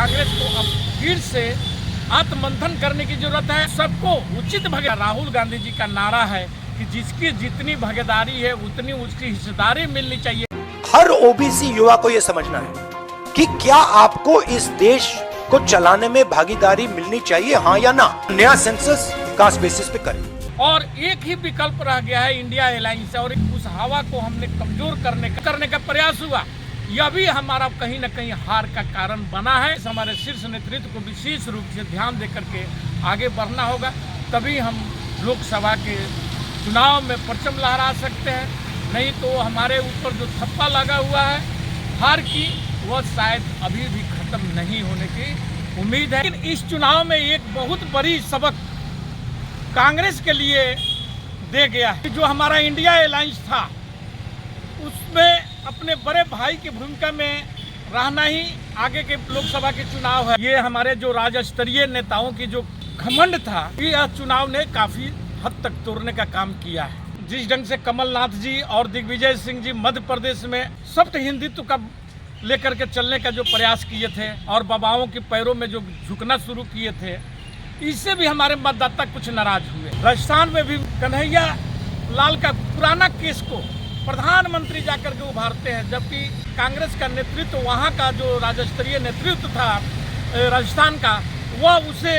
कांग्रेस को अब फिर से आत्ममंथन करने की जरूरत है। सबको उचित भागीदारी, राहुल गांधी जी का नारा है कि जिसकी जितनी भागीदारी है उतनी उसकी हिस्सेदारी मिलनी चाहिए। हर ओबीसी युवा को यह समझना है कि क्या आपको इस देश को चलाने में भागीदारी मिलनी चाहिए, हाँ या ना। नया सेंसस कास्ट बेसिस पे करें। और एक ही विकल्प रह गया है इंडिया अलायंस, और उस हवा को हमने कमजोर करने का प्रयास हुआ। यह भी हमारा कहीं न कहीं हार का कारण बना है। हमारे शीर्ष नेतृत्व को विशेष रूप से ध्यान दे करके आगे बढ़ना होगा, तभी हम लोकसभा के चुनाव में परचम लहरा सकते हैं। नहीं तो हमारे ऊपर जो थप्पा लगा हुआ है हार की, वह शायद अभी भी खत्म नहीं होने की उम्मीद है। लेकिन इस चुनाव में एक बहुत बड़ी सबक कांग्रेस के लिए दे गया है। जो हमारा इंडिया अलायंस था उसमें अपने बड़े भाई की भूमिका में रहना ही आगे के लोकसभा के चुनाव है। ये हमारे जो राज्य स्तरीय नेताओं की जो घमंड था, यह चुनाव ने काफी हद तक तोड़ने का काम किया है। जिस ढंग से कमलनाथ जी और दिग्विजय सिंह जी मध्य प्रदेश में सख्त हिंदुत्व का लेकर के चलने का जो प्रयास किए थे और बाबाओं के पैरों में जो झुकना शुरू किए थे, इससे भी हमारे मतदाता कुछ नाराज हुए। राजस्थान में भी कन्हैया लाल का पुराना केस को प्रधानमंत्री जाकर के उभारते हैं, जबकि कांग्रेस का नेतृत्व, वहाँ का जो राज्य स्तरीय नेतृत्व था राजस्थान का, वह उसे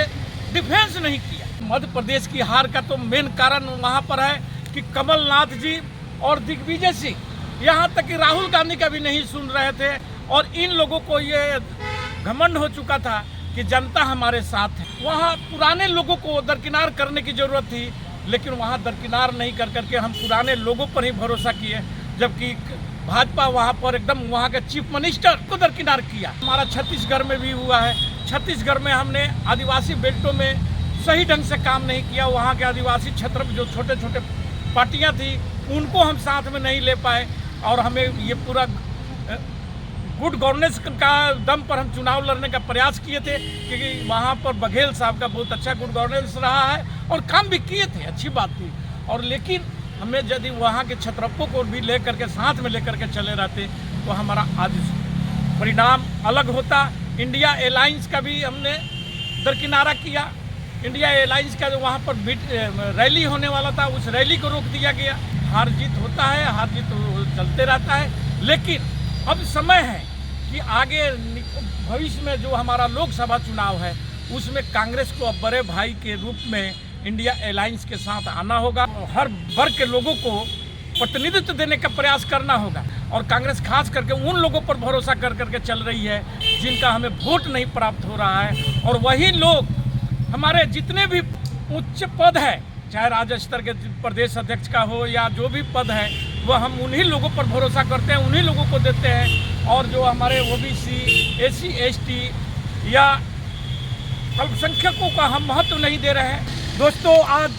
डिफेंस नहीं किया। मध्य प्रदेश की हार का तो मेन कारण वहाँ पर है कि कमलनाथ जी और दिग्विजय सिंह, यहाँ तक कि राहुल गांधी का भी नहीं सुन रहे थे, और इन लोगों को ये घमंड हो चुका था कि जनता हमारे साथ है। वहाँ पुराने लोगों को दरकिनार करने की जरूरत थी, लेकिन वहाँ दरकिनार नहीं कर करके हम पुराने लोगों पर ही भरोसा किए, जबकि भाजपा वहाँ पर एकदम वहाँ के चीफ मिनिस्टर को दरकिनार किया। हमारा छत्तीसगढ़ में भी हुआ है। छत्तीसगढ़ में हमने आदिवासी बेल्टों में सही ढंग से काम नहीं किया। वहाँ के आदिवासी क्षेत्र में जो छोटे छोटे पार्टियाँ थी उनको हम साथ में नहीं ले पाए, और हमें ये पूरा गुड गवर्नेंस का दम पर हम चुनाव लड़ने का प्रयास किए थे, क्योंकि वहाँ पर बघेल साहब का बहुत अच्छा गुड गवर्नेंस रहा है और काम भी किए थे, अच्छी बात थी। और लेकिन हमें यदि वहाँ के क्षेत्रपों को भी लेकर के साथ में लेकर के चले रहते तो हमारा आज परिणाम अलग होता। इंडिया अलायंस का भी हमने दरकिनारा किया। इंडिया अलायंस का जो वहाँ पर रैली होने वाला था, उस रैली को रोक दिया गया। हार जीत होता है, हार जीत चलते रहता है, लेकिन अब समय है कि आगे भविष्य में जो हमारा लोकसभा चुनाव है उसमें कांग्रेस को अब बड़े भाई के रूप में इंडिया अलायंस के साथ आना होगा। हर वर्ग के लोगों को प्रतिनिधित्व देने का प्रयास करना होगा, और कांग्रेस खास करके उन लोगों पर भरोसा कर करके चल रही है जिनका हमें वोट नहीं प्राप्त हो रहा है। और वही लोग हमारे जितने भी उच्च पद है, चाहे राज्य स्तर के प्रदेश अध्यक्ष का हो या जो भी पद है, वह हम उन्हीं लोगों पर भरोसा करते हैं, उन्हीं लोगों को देते हैं। और जो हमारे ओबीसी, एससी, एसटी या अल्पसंख्यकों का हम महत्व नहीं दे रहे हैं। दोस्तों, आज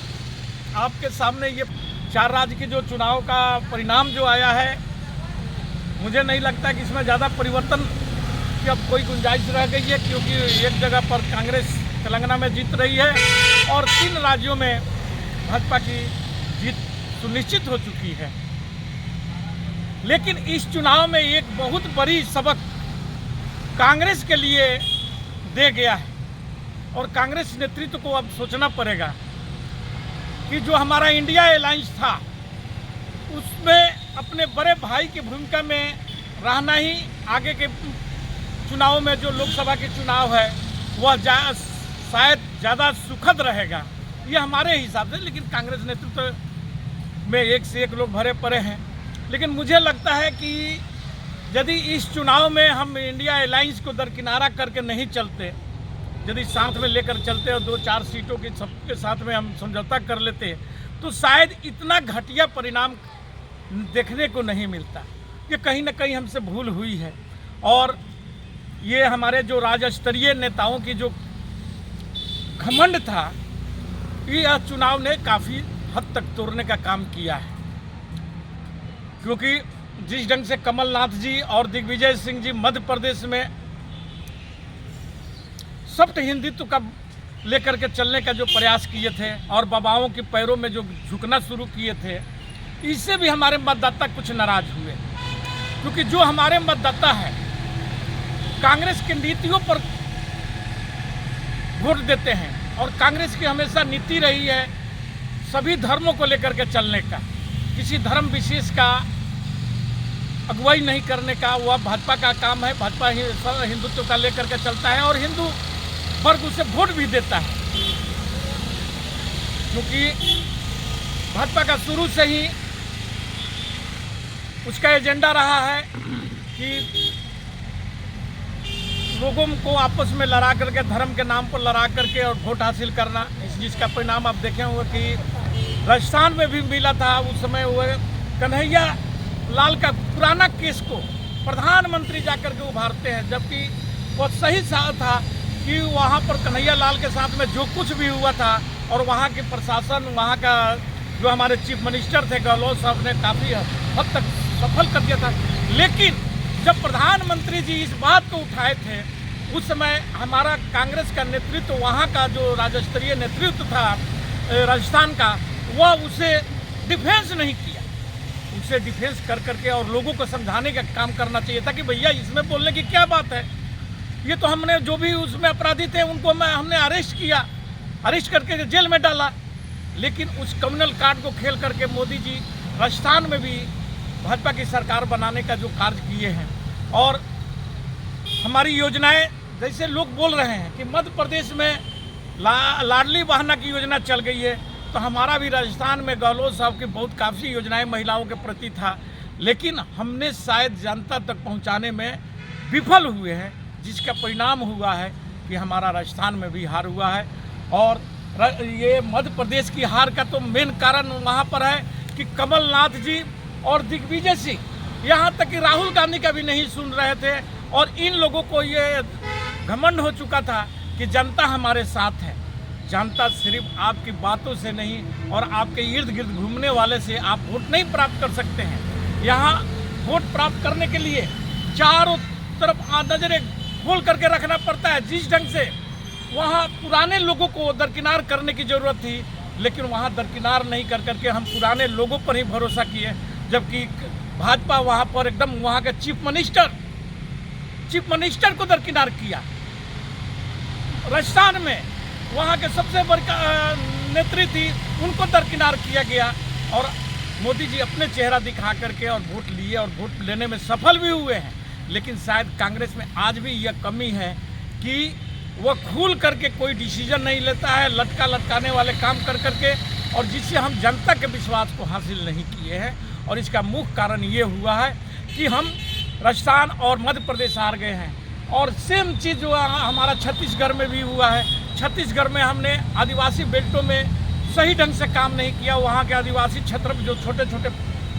आपके सामने ये 4 राज्य के जो चुनाव का परिणाम जो आया है, मुझे नहीं लगता कि इसमें ज़्यादा परिवर्तन की अब कोई गुंजाइश रह गई है, क्योंकि एक जगह पर कांग्रेस तेलंगाना में जीत रही है और 3 राज्यों में भाजपा की जीत सुनिश्चित हो चुकी है। लेकिन इस चुनाव में एक बहुत बड़ी सबक कांग्रेस के लिए दे गया है, और कांग्रेस नेतृत्व को अब सोचना पड़ेगा कि जो हमारा इंडिया अलायंस था उसमें अपने बड़े भाई की भूमिका में रहना ही आगे के चुनाव में जो लोकसभा के चुनाव है वह शायद ज़्यादा सुखद रहेगा, ये हमारे हिसाब से। लेकिन कांग्रेस नेतृत्व में एक से एक लोग भरे पड़े हैं। लेकिन मुझे लगता है कि यदि इस चुनाव में हम इंडिया अलायंस को दरकिनारा करके नहीं चलते, यदि साथ में लेकर चलते और 2-4 सीटों के सबके साथ में हम समझौता कर लेते, तो शायद इतना घटिया परिणाम देखने को नहीं मिलता। ये कहीं ना कहीं हमसे भूल हुई है, और ये हमारे जो राज्य स्तरीय नेताओं की जो घमंड था, यह चुनाव ने काफ़ी हद तक तोड़ने का काम किया है। क्योंकि जिस ढंग से कमलनाथ जी और दिग्विजय सिंह जी मध्य प्रदेश में सख्त हिंदुत्व का लेकर के चलने का जो प्रयास किए थे और बाबाओं के पैरों में जो झुकना शुरू किए थे, इससे भी हमारे मतदाता कुछ नाराज हुए। क्योंकि जो हमारे मतदाता है कांग्रेस की नीतियों पर वोट देते हैं। और कांग्रेस की हमेशा नीति रही है सभी धर्मों को लेकर के चलने का, किसी धर्म विशेष का अगुवाई नहीं करने का। वह भाजपा का काम है, भाजपा हिंदुत्व का लेकर के चलता है और हिंदू वर्ग उसे वोट भी देता है, क्योंकि भाजपा का शुरू से ही उसका एजेंडा रहा है कि लोगों को आपस में लड़ा करके, धर्म के नाम पर लड़ा करके और वोट हासिल करना। जिसका परिणाम आप देखे होंगे कि राजस्थान में भी मिला था। उस समय वो कन्हैया लाल का पुराना केस को प्रधानमंत्री जाकर के उभारते हैं, जबकि वो सही था कि वहाँ पर कन्हैया लाल के साथ में जो कुछ भी हुआ था और वहाँ के प्रशासन, वहाँ का जो हमारे चीफ मिनिस्टर थे गहलोत साहब ने काफ़ी हद तक सफल कर दिया था। लेकिन जब प्रधानमंत्री जी इस बात को उठाए थे, उस समय हमारा कांग्रेस का नेतृत्व, वहाँ का जो राज्य स्तरीय नेतृत्व था राजस्थान का, वह उसे डिफेंस नहीं किया। उसे डिफेंस कर करके और लोगों को समझाने का काम करना चाहिए था कि भैया इसमें बोलने की क्या बात है, ये तो हमने जो भी उसमें अपराधी थे उनको हमने अरेस्ट किया, अरेस्ट करके जेल में डाला। लेकिन उस कम्युनल कार्ड को खेल करके मोदी जी राजस्थान में भी भाजपा की सरकार बनाने का जो कार्य किए हैं, और हमारी योजनाएं, जैसे लोग बोल रहे हैं कि मध्य प्रदेश में लाडली बहना की योजना चल गई है, तो हमारा भी राजस्थान में गहलोत साहब की बहुत काफ़ी योजनाएं महिलाओं के प्रति था, लेकिन हमने शायद जनता तक पहुंचाने में विफल हुए हैं, जिसका परिणाम हुआ है कि हमारा राजस्थान में भी हार हुआ है। और ये मध्य प्रदेश की हार का तो मेन कारण वहाँ पर है कि कमलनाथ जी और दिग्विजय सिंह, यहाँ तक कि राहुल गांधी का भी नहीं सुन रहे थे, और इन लोगों को ये घमंड हो चुका था कि जनता हमारे साथ है। जनता सिर्फ आपकी बातों से नहीं और आपके इर्द गिर्द घूमने वाले से आप वोट नहीं प्राप्त कर सकते हैं। यहाँ वोट प्राप्त करने के लिए चारों तरफ नजरें खोल करके रखना पड़ता है। जिस ढंग से वहाँ पुराने लोगों को दरकिनार करने की जरूरत थी, लेकिन वहाँ दरकिनार नहीं कर करके हम पुराने लोगों पर ही भरोसा किए, जबकि भाजपा वहाँ पर एकदम वहाँ के चीफ मिनिस्टर को दरकिनार किया। राजस्थान में वहाँ के सबसे बड़ी नेत्री थी, उनको दरकिनार किया गया, और मोदी जी अपने चेहरा दिखा करके और वोट लिए और वोट लेने में सफल भी हुए हैं। लेकिन शायद कांग्रेस में आज भी यह कमी है कि वह खुल करके कोई डिसीजन नहीं लेता है, लटकाने वाले काम कर करके, और जिससे हम जनता के विश्वास को हासिल नहीं किए हैं। और इसका मुख्य कारण ये हुआ है कि हम राजस्थान और मध्य प्रदेश हार गए हैं। और सेम चीज़ जो हमारा छत्तीसगढ़ में भी हुआ है। छत्तीसगढ़ में हमने आदिवासी बेल्टों में सही ढंग से काम नहीं किया। वहाँ के आदिवासी क्षेत्र में जो छोटे छोटे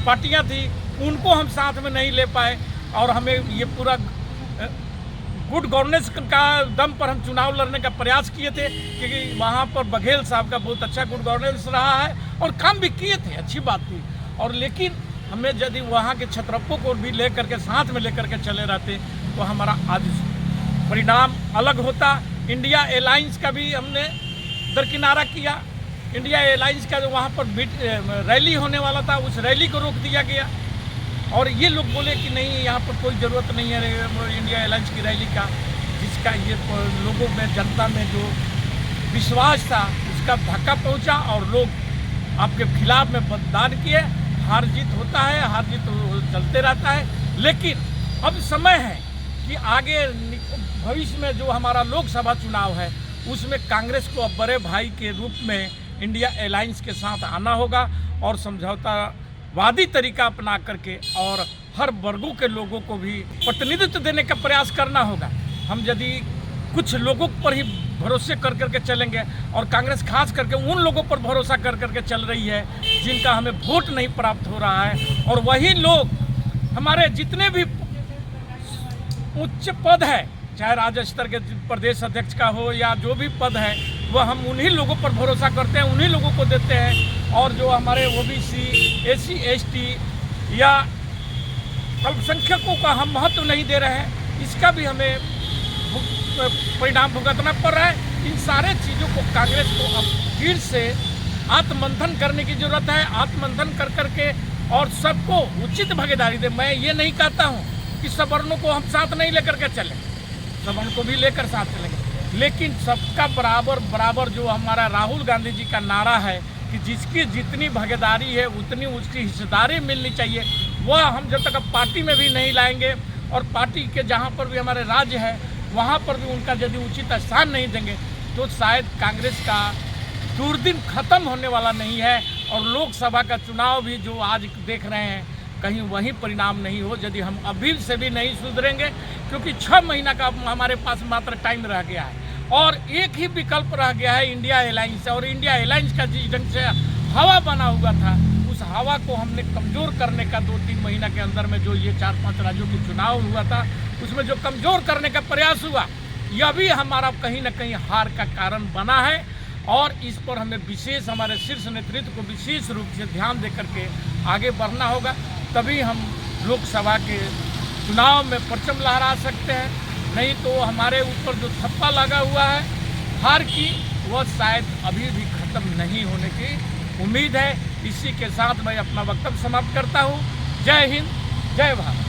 पार्टियाँ थी, उनको हम साथ में नहीं ले पाए, और हमें ये पूरा गुड गवर्नेंस का दम पर हम चुनाव लड़ने का प्रयास किए थे, क्योंकि वहाँ पर बघेल साहब का बहुत अच्छा गुड गवर्नेंस रहा है और काम भी किए थे, अच्छी बात थी। और लेकिन हमें यदि वहाँ के क्षेत्रपों को भी लेकर के साथ में लेकर के चले रहते तो हमारा आज परिणाम अलग होता। इंडिया एलायंस का भी हमने दरकिनारा किया। इंडिया एलायंस का जो वहाँ पर रैली होने वाला था, उस रैली को रोक दिया गया, और ये लोग बोले कि नहीं, यहाँ पर कोई ज़रूरत नहीं है इंडिया एलायंस की रैली का, जिसका ये लोगों में, जनता में जो विश्वास था उसका धक्का पहुँचा और लोग आपके खिलाफ में मतदान किए। हार जीत होता है, हार जीत चलते रहता है, लेकिन अब समय है कि आगे भविष्य में जो हमारा लोकसभा चुनाव है उसमें कांग्रेस को अब बड़े भाई के रूप में इंडिया एलायंस के साथ आना होगा और समझौतावादी तरीका अपना करके और हर वर्गों के लोगों को भी प्रतिनिधित्व देने का प्रयास करना होगा। हम यदि कुछ लोगों पर ही भरोसे कर करके चलेंगे, और कांग्रेस खास करके उन लोगों पर भरोसा कर करके चल रही है जिनका हमें वोट नहीं प्राप्त हो रहा है, और वही लोग हमारे जितने भी उच्च पद है, चाहे राज्य स्तर के प्रदेश अध्यक्ष का हो या जो भी पद है, वह हम उन्हीं लोगों पर भरोसा करते हैं, उन्हीं लोगों को देते हैं। और जो हमारे ओबीसी, एससी, एसटी या अल्पसंख्यकों का हम महत्व नहीं दे रहे हैं, इसका भी हमें परिणाम भुगतना पड़ रहा है। इन सारे चीज़ों को कांग्रेस को अब फिर से आत्ममंथन करने की जरूरत है। आत्ममंथन कर करके और सबको उचित भागीदारी दे। मैं ये नहीं कहता हूँ कि सवर्णों को हम साथ नहीं लेकर के चलें, सवर्ण को भी लेकर साथ चलेंगे, लेकिन सबका बराबर बराबर जो हमारा राहुल गांधी जी का नारा है कि जिसकी जितनी भागीदारी है उतनी उसकी हिस्सेदारी मिलनी चाहिए, वह हम जब तक पार्टी में भी नहीं लाएंगे और पार्टी के जहाँ पर भी हमारे राज्य है वहाँ पर भी उनका यदि उचित स्थान नहीं देंगे तो शायद कांग्रेस का दुर्दिन खत्म होने वाला नहीं है। और लोकसभा का चुनाव भी जो आज देख रहे हैं कहीं वही परिणाम नहीं हो यदि हम अभी से भी नहीं सुधरेंगे, क्योंकि 6 महीना का हमारे पास मात्र टाइम रह गया है और एक ही विकल्प रह गया है इंडिया अलायंस। और इंडिया अलायंस का जिस ढंग से हवा बना हुआ था उस हवा को हमने कमज़ोर करने का 2-3 महीना के अंदर में जो ये 4-5 राज्यों के चुनाव हुआ था उसमें जो कमज़ोर करने का प्रयास हुआ यह भी हमारा कहीं ना कहीं हार का कारण बना है। और इस पर हमें विशेष हमारे शीर्ष नेतृत्व को विशेष रूप से ध्यान दे करके आगे बढ़ना होगा, तभी हम लोकसभा के चुनाव में परचम लहरा सकते हैं। नहीं तो हमारे ऊपर जो थप्पा लगा हुआ है हार की वह शायद अभी भी ख़त्म नहीं होने की उम्मीद है। इसी के साथ मैं अपना वक्तव्य समाप्त करता हूँ। जय हिंद, जय भारत।